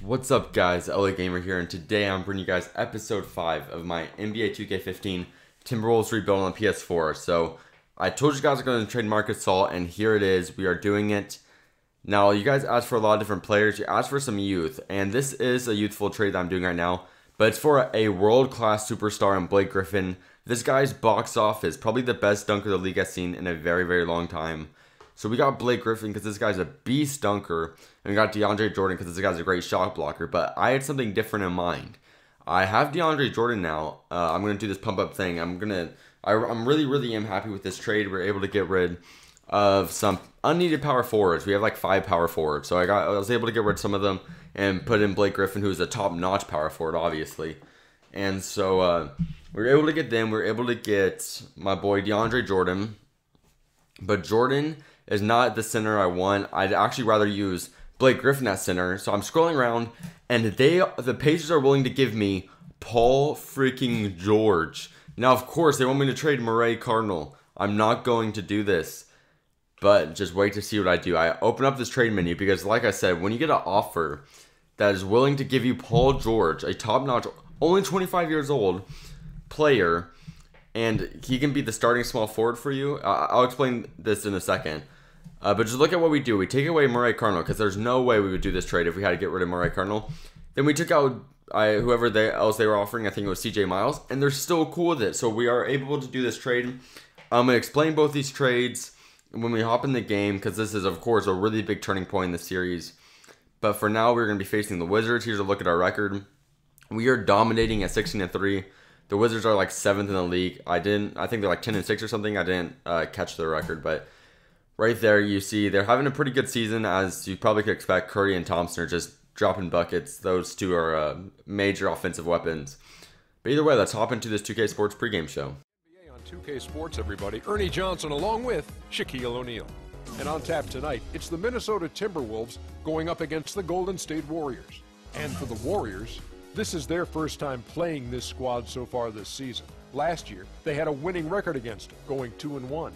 What's up, guys? LA Gamer here, and today I'm bringing you guys episode 5 of my NBA 2K15 Timberwolves rebuild on the PS4. So, I told you guys I'm going to trade Marc Gasol, and here it is. We are doing it. Now, you guys asked for a lot of different players. You asked for some youth, and this is a youthful trade that I'm doing right now. But it's for a world-class superstar in Blake Griffin. This guy's box office, probably the best dunker the league has seen in a very, very long time. So we got Blake Griffin because this guy's a beast dunker, and we got DeAndre Jordan because this guy's a great shot blocker. But I had something different in mind. I have DeAndre Jordan now. I'm gonna do this pump up thing. I'm really am happy with this trade. We're able to get rid of some unneeded power forwards. We have like 5 power forwards, so I was able to get rid of some of them and put in Blake Griffin, who's a top-notch power forward, obviously. And so we were able to get them. We were able to get my boy DeAndre Jordan, but Jordan is not the center I want. I'd actually rather use Blake Griffin at center. So I'm scrolling around, and the Pacers are willing to give me Paul freaking George. Now, of course, they want me to trade Murray Cardinal. I'm not going to do this, but just wait to see what I do. I open up this trade menu because, like I said, when you get an offer that is willing to give you Paul George, a top-notch, only 25 years old player, and he can be the starting small forward for you. I'll explain this in a second. But just look at what we do. We take away Murray Cardinal because there's no way we would do this trade if we had to get rid of Murray Cardinal. Then we took out whoever else they were offering. I think it was CJ Miles. And they're still cool with it. So we are able to do this trade. I'm going to explain both these trades when we hop in the game, because this is, of course, a really big turning point in the series. But for now, we're going to be facing the Wizards. Here's a look at our record. We are dominating at 16-3. The Wizards are like 7th in the league. I think they're like 10-6 or something. I didn't catch their record, but right there you see they're having a pretty good season, as you probably could expect. Curry and Thompson are just dropping buckets. Those two are major offensive weapons. But either way, let's hop into this 2K Sports pregame show. On 2K Sports, everybody, Ernie Johnson along with Shaquille O'Neal. And on tap tonight, it's the Minnesota Timberwolves going up against the Golden State Warriors. And for the Warriors, this is their first time playing this squad so far this season. Last year, they had a winning record against them, going 2-1.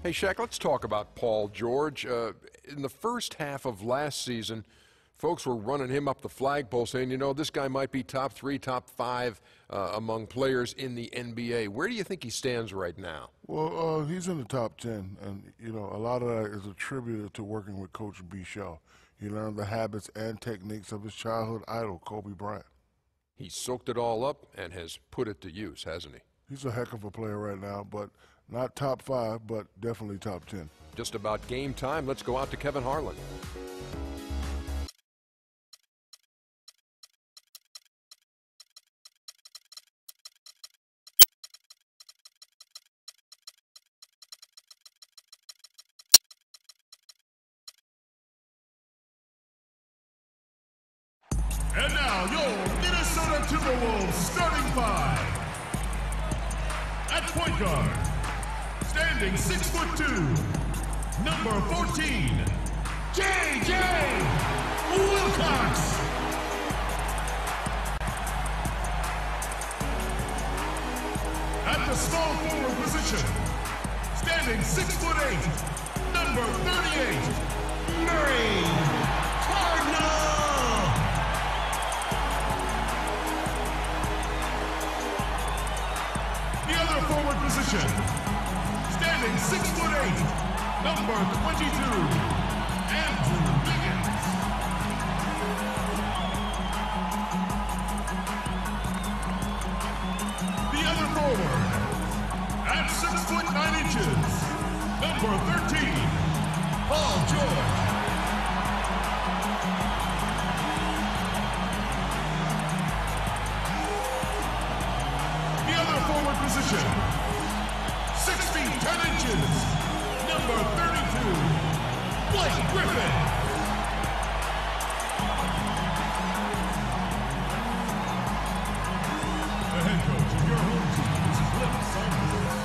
Hey, Shaq, let's talk about Paul George. In the first half of last season, folks were running him up the flagpole saying, you know, this guy might be top 3, top 5 among players in the NBA. Where do you think he stands right now? Well, he's in the top 10, and, you know, a lot of that is attributed to working with Coach B. Shaw. He learned the habits and techniques of his childhood idol, Kobe Bryant. He soaked it all up and has put it to use, hasn't he? He's a heck of a player right now, but not top 5, but definitely top 10. Just about game time. Let's go out to Kevin Harlan. And now, your Minnesota Timberwolves starting 5. At point guard, standing 6'2", number 14, J.J. Wilcox. At the small forward position, standing 6'8", number 38, Murray Cardinal. Forward position, standing 6'8", number 22, Andrew Wiggins. The other forward, at 6'9", number 13, Paul George. Forward position, 6 feet 10 inches, number 32, Blake Griffin. The head coach of your home team is Flip Saunders.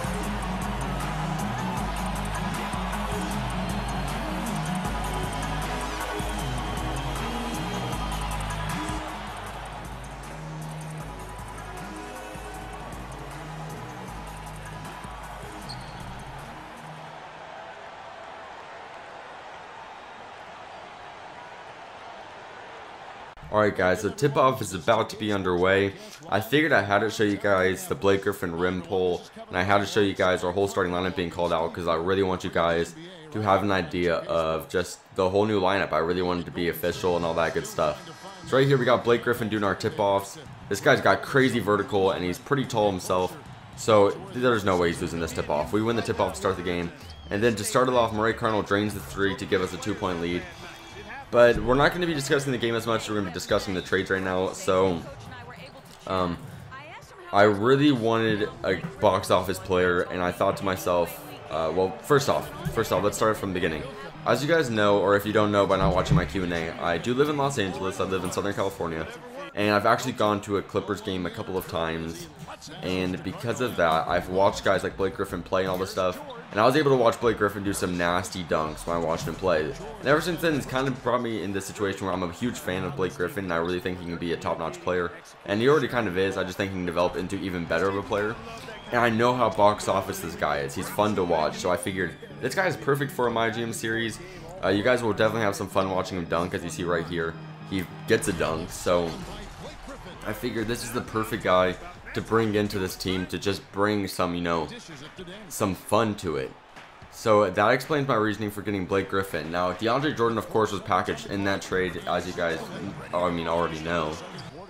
Alright guys, so tip-off is about to be underway. I figured I had to show you guys the Blake Griffin rim pull, and I had to show you guys our whole starting lineup being called out because I really want you guys to have an idea of just the whole new lineup. I really wanted to be official and all that good stuff. So right here we got Blake Griffin doing our tip-offs. This guy's got crazy vertical and he's pretty tall himself, so there's no way he's losing this tip-off. We win the tip-off to start the game, and then to start it off, Murray Cardinal drains the 3 to give us a 2-point lead. But we're not going to be discussing the game as much. We're going to be discussing the trades right now. So, I really wanted a box office player, and I thought to myself, well, first off, let's start from the beginning. As you guys know, or if you don't know by not watching my Q&A, I do live in Los Angeles. I live in Southern California, and I've actually gone to a Clippers game a couple of times. And because of that, I've watched guys like Blake Griffin play and all this stuff. And I was able to watch Blake Griffin do some nasty dunks when I watched him play. And ever since then, it's kind of brought me in this situation where I'm a huge fan of Blake Griffin, and I really think he can be a top-notch player. And he already kind of is. I just think he can develop into even better of a player. And I know how box office this guy is. He's fun to watch. So I figured this guy is perfect for a MyGM series. You guys will definitely have some fun watching him dunk, as you see right here. He gets a dunk. So I figured this is the perfect guy to bring into this team to just bring some, you know, some fun to it. So that explains my reasoning for getting Blake Griffin. Now, DeAndre Jordan, of course, was packaged in that trade, as you guys, already know.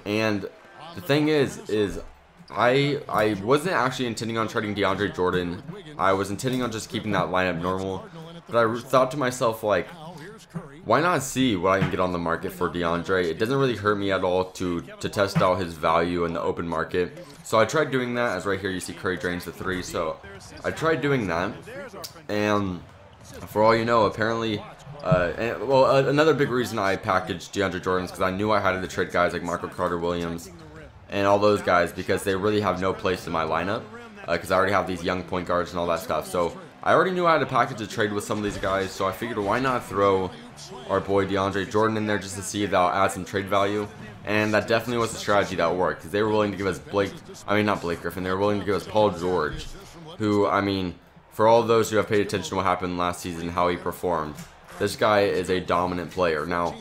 And the thing is I wasn't actually intending on trading DeAndre Jordan. I was intending on just keeping that lineup normal. But I thought to myself, like, why not see what I can get on the market for DeAndre? It doesn't really hurt me at all to test out his value in the open market. So I tried doing that, as right here you see Curry drains the 3. So I tried doing that, and for all you know, apparently, another big reason I packaged DeAndre Jordan is because I knew I had to trade guys like Marco Carter-Williams and all those guys because they really have no place in my lineup because I already have these young point guards and all that stuff. So I already knew I had to package a trade with some of these guys, so I figured why not throw our boy DeAndre Jordan in there just to see if that'll add some trade value. And that definitely was the strategy that worked, because they were willing to give us not Blake Griffin, they were willing to give us Paul George, who, I mean, for all those who have paid attention to what happened last season, how he performed, this guy is a dominant player. Now,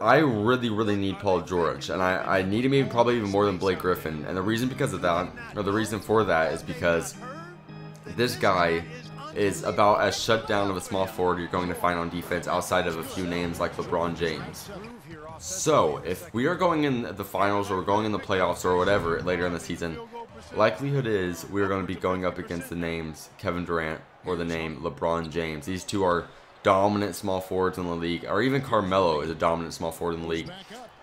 I really need Paul George, and I need him probably even more than Blake Griffin, and the reason for that is because this guy is about as shut down of a small forward you're going to find on defense outside of a few names like LeBron James. So, if we are going in the finals or we're going in the playoffs or whatever later in the season, likelihood is we are going to be going up against the names Kevin Durant or the name LeBron James. These two are dominant small forwards in the league, or even Carmelo is a dominant small forward in the league,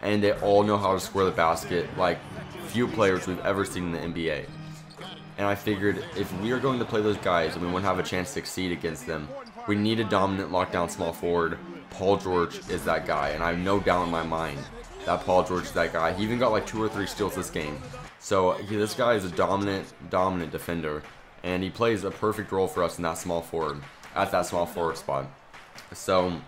and they all know how to score the basket like few players we've ever seen in the NBA. And I figured if we are going to play those guys and we want to have a chance to succeed against them, we need a dominant lockdown small forward. Paul George is that guy, and I have no doubt in my mind that Paul George is that guy. He even got like 2 or 3 steals this game. So this guy is a dominant defender, and he plays a perfect role for us in that small forward, at that small forward spot. So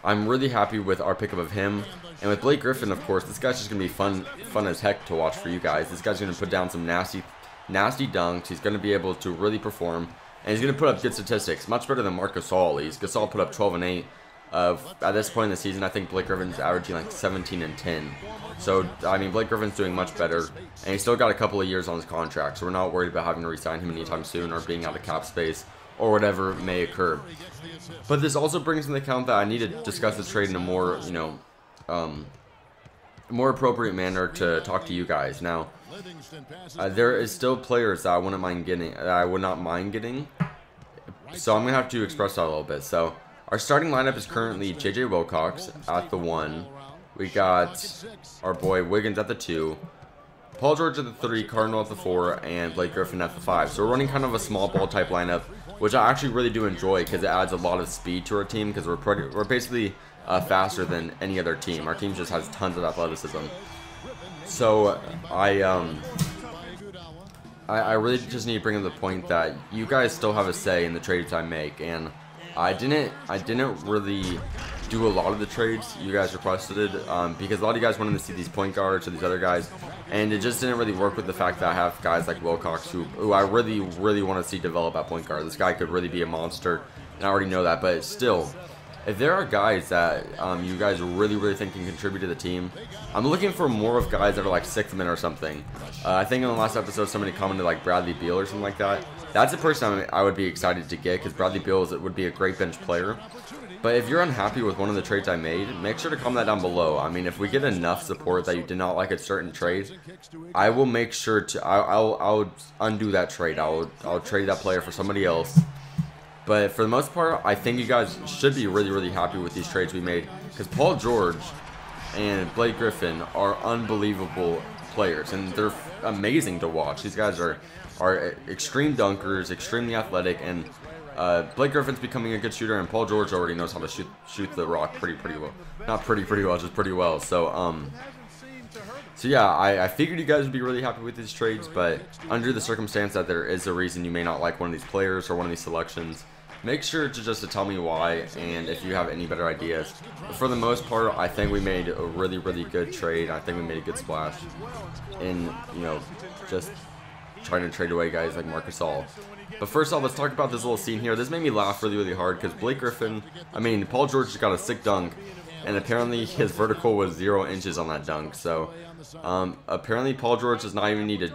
I'm really happy with our pickup of him. And with Blake Griffin, of course, this guy's just going to be fun as heck to watch for you guys. This guy's going to put down some nasty dunks. He's going to be able to really perform, and he's going to put up good statistics, much better than Marc Gasol. Gasol put up 12 and 8. At this point in the season, I think Blake Griffin's averaging like 17 and 10. So, I mean, Blake Griffin's doing much better, and he's still got a couple of years on his contract, so we're not worried about having to re-sign him anytime soon or being out of cap space or whatever may occur. But this also brings into account that I need to discuss the trade in a more, you know, more appropriate manner to talk to you guys. Now, there is still players that I wouldn't mind getting, that I would not mind getting. So I'm gonna have to express that a little bit. So our starting lineup is currently JJ Wilcox at the 1. We got our boy Wiggins at the 2, Paul George at the 3, Cardinal at the 4, and Blake Griffin at the 5. So we're running kind of a small ball type lineup, which I actually really do enjoy because it adds a lot of speed to our team, because we're basically faster than any other team. Our team just has tons of athleticism. So I really just need to bring up the point that you guys still have a say in the trades I make, and I didn't really do a lot of the trades you guys requested because a lot of you guys wanted to see these point guards or these other guys, and it just didn't really work with the fact that I have guys like Wilcox who I really want to see develop at point guard. This guy could really be a monster, and I already know that, but still, if there are guys that you guys really think can contribute to the team, I'm looking for more of guys that are like 6th men or something. I think in the last episode somebody commented like Bradley Beal or something like that. That's a person I would be excited to get, because Bradley Beal would be a great bench player. But if you're unhappy with one of the trades I made, make sure to comment that down below. I mean, if we get enough support that you did not like a certain trade, I will make sure to I'll undo that trade. I'll trade that player for somebody else. But for the most part, I think you guys should be really happy with these trades we made, because Paul George and Blake Griffin are unbelievable players, and they're amazing to watch. These guys are extreme dunkers, extremely athletic, and Blake Griffin's becoming a good shooter, and Paul George already knows how to shoot the rock pretty well. Not pretty well, just pretty well. So yeah, I figured you guys would be really happy with these trades, but under the circumstance that there is a reason you may not like one of these players or one of these selections, make sure to just tell me why, and if you have any better ideas. But for the most part, I think we made a really good trade. I think we made a good splash in, just trying to trade away guys like Marc Gasol. But first off, let's talk about this little scene here. This made me laugh really hard, because Paul George just got a sick dunk, and apparently his vertical was 0 inches on that dunk. So apparently Paul George does not even need to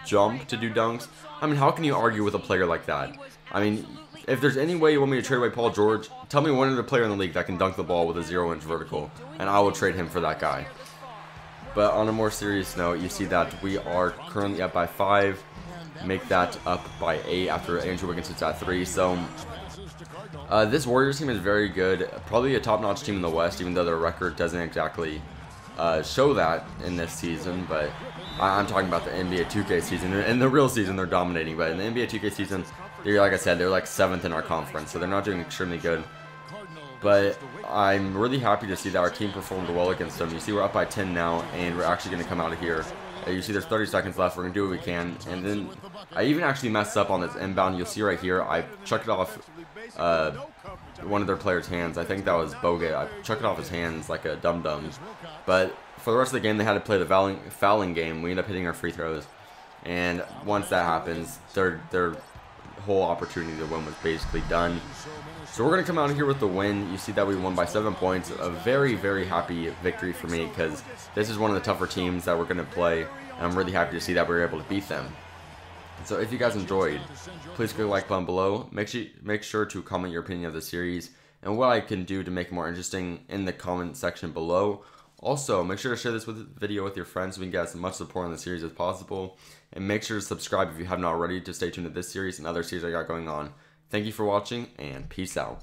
jump to do dunks. I mean, how can you argue with a player like that? I mean, if there's any way you want me to trade away Paul George, tell me one other player in the league that can dunk the ball with a 0-inch vertical, and I will trade him for that guy. But on a more serious note, you see that we are currently up by 5. Make that up by 8 after Andrew Wiggins hits at 3. So this Warriors team is very good. Probably a top-notch team in the West, even though their record doesn't exactly show that in this season. But I'm talking about the NBA 2K season. In the real season, they're dominating. But in the NBA 2K season, like I said, they're like 7th in our conference. So they're not doing extremely good. But I'm really happy to see that our team performed well against them. You see we're up by 10 now, and we're actually going to come out of here. You see there's 30 seconds left. We're going to do what we can. And then I even actually messed up on this inbound. You'll see right here, I chucked it off one of their players' hands. I think that was Bogut. I chucked it off his hands like a dum-dum. But for the rest of the game, they had to play the fouling game. We ended up hitting our free throws. And once that happens, their whole opportunity to win was basically done. So we're going to come out of here with the win. You see that we won by 7 points. A very happy victory for me, because this is one of the tougher teams that we're going to play. And I'm really happy to see that we were able to beat them. So if you guys enjoyed, please click the like button below. Make sure to comment your opinion of the series and what I can do to make it more interesting in the comment section below. Also, make sure to share this video with your friends so we can get as much support on the series as possible. And make sure to subscribe if you haven't already to stay tuned to this series and other series I got going on. Thank you for watching, and peace out.